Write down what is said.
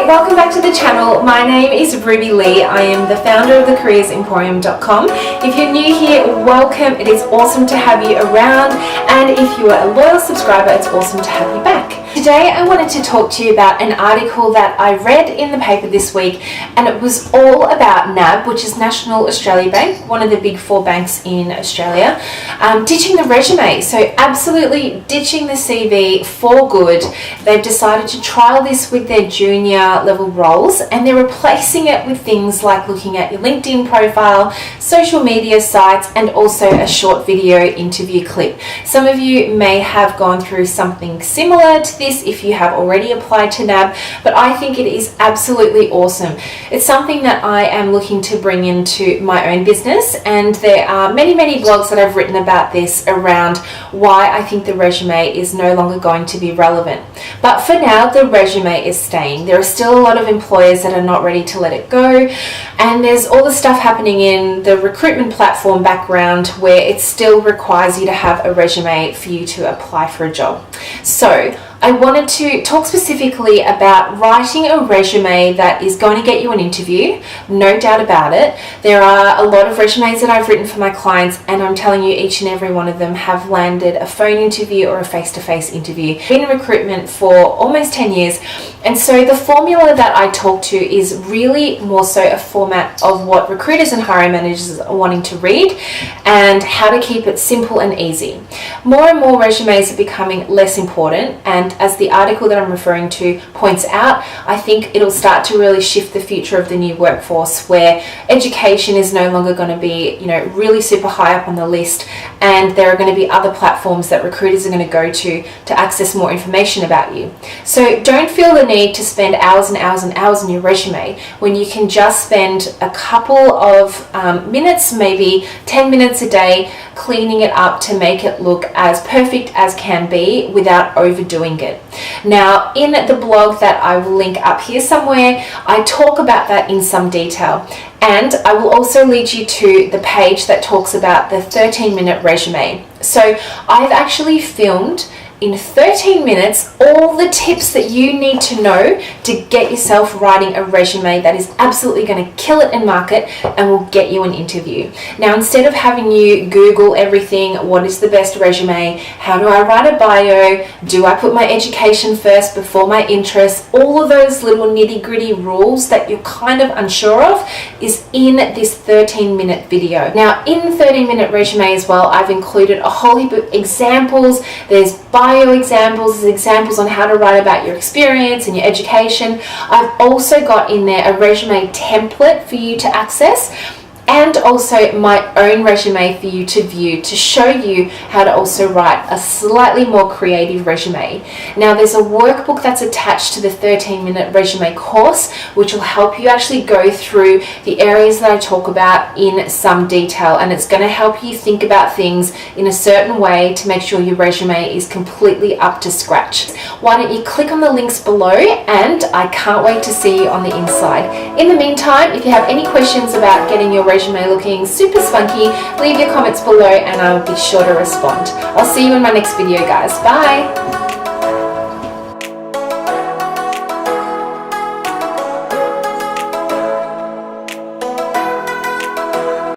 Hi, welcome back to the channel. My name is Ruby Lee. I am the founder of thecareersemporium.com. If you're new here, welcome. It is awesome to have you around, and if you are a loyal subscriber, it's awesome to have you back. Today I wanted to talk to you about an article that I read in the paper this week, and it was all about NAB, which is National Australia Bank, one of the big four banks in Australia, ditching the resume. So absolutely ditching the CV for good. They've decided to trial this with their junior level roles, and they're replacing it with things like looking at your LinkedIn profile, social media sites, and also a short video interview clip. Some of you may have gone through something similar to this if you have already applied to NAB, but I think it is absolutely awesome. It's something that I am looking to bring into my own business, and there are many blogs that I've written about this around why I think the resume is no longer going to be relevant. But for now, the resume is staying. There are still a lot of employers that are not ready to let it go, and there's all the stuff happening in the recruitment platform background where it still requires you to have a resume for you to apply for a job. So I wanted to talk specifically about writing a resume that is going to get you an interview, no doubt about it. There are a lot of resumes that I've written for my clients, and I'm telling you, each and every one of them have landed a phone interview or a face-to-face interview. I've been in recruitment for almost 10 years, and so the formula that I talk to is really more so a format of what recruiters and hiring managers are wanting to read and how to keep it simple and easy. More and more resumes are becoming less important, and as the article that I'm referring to points out, I think it'll start to really shift the future of the new workforce, where education is no longer going to be, really super high up on the list, and there are going to be other platforms that recruiters are going to go to access more information about you. So don't feel the need to spend hours and hours and hours on your resume when you can just spend a couple of minutes, maybe 10 minutes a day, cleaning it up to make it look as perfect as can be without overdoing it. Now, in the blog that I will link up here somewhere, I talk about that in some detail, and I will also lead you to the page that talks about the 13-minute resume. So I've actually filmed in 13 minutes all the tips that you need to know to get yourself writing a resume that is absolutely going to kill it in market and will get you an interview. Now, instead of having you Google everything, what is the best resume, how do I write a bio, do I put my education first before my interests, all of those little nitty-gritty rules that you're kind of unsure of is in this 13-minute video. Now, in the 13-minute resume as well, I've included a whole heap of examples. There's bio examples, examples on how to write about your experience and your education. I've also got in there a resume template for you to access, and also my own resume for you to view to show you how to also write a slightly more creative resume. Now, there's a workbook that's attached to the 13-minute resume course, which will help you actually go through the areas that I talk about in some detail, and it's going to help you think about things in a certain way to make sure your resume is completely up to scratch. Why don't you click on the links below, and I can't wait to see you on the inside. In the meantime, if you have any questions about getting your resume looking super spunky, leave your comments below and I'll be sure to respond. I'll see you in my next video, guys. Bye!